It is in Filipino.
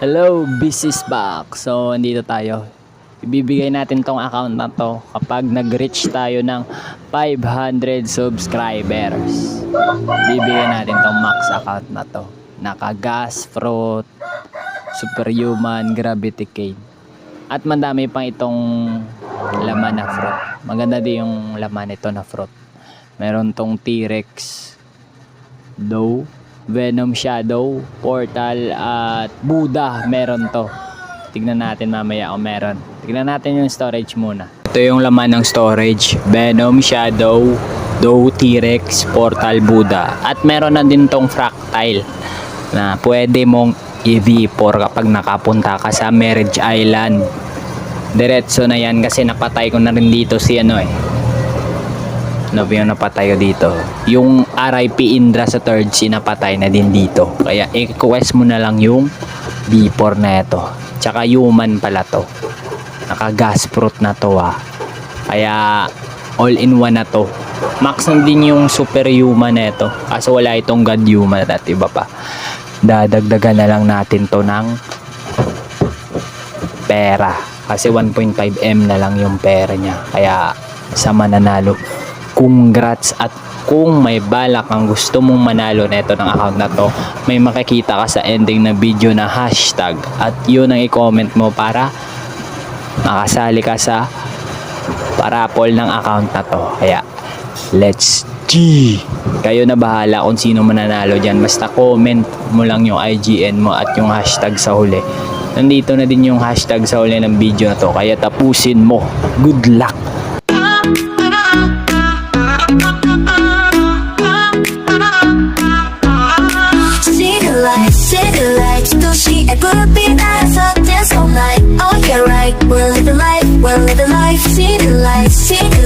Hello, Business Back. So, andito tayo. Ibibigay natin tong account na to kapag nag-reach tayo ng 500 subscribers. Bibigyan natin tong max account na to. Naka-gas, fruit, superhuman, gravity cane. At madami pang itong laman na fruit. Maganda din yung laman nito na fruit. Meron tong T-Rex, Doe, Venom Shadow, Portal at Buddha. Meron to. Tignan natin mamaya kung meron. Tignan natin yung storage muna. Ito yung laman ng storage. Venom Shadow, Doe, T-Rex, Portal, Buddha. At meron na din tong fractile na pwede mong i-V4 kapag nakapunta ka sa Marriage Island. Diretso na yan kasi napatay ko na rin dito si ano yung napatay ko dito. Yung RIP Indra sa third scene napatay na din dito. Kaya i-quest mo na lang yung V4 na ito. Tsaka human pala to. Naka-gas fruit na to Kaya all in one na to. Max na din yung superhuman na ito. Kaso wala itong god human at iba pa. Dadagdagan na lang natin to ng pera. Kasi 1.5M na lang yung pera niya. Kaya sa mananalo, congrats. At kung may balak kang gusto mong manalo na ito ng account na to, may makikita ka sa ending na video na hashtag at yun ang i-comment mo para makasali ka sa parapol ng account na to. Kaya let's G! Kayo na bahala kung sino mananalo dyan. Basta comment mo lang yung IGN mo at yung hashtag sa huli. Nandito na din yung hashtag sa huli ng video na to. Kaya tapusin mo. Good luck! City lights, sushi and Philippines, dance all night. Oh yeah, right. We're living life, city lights, city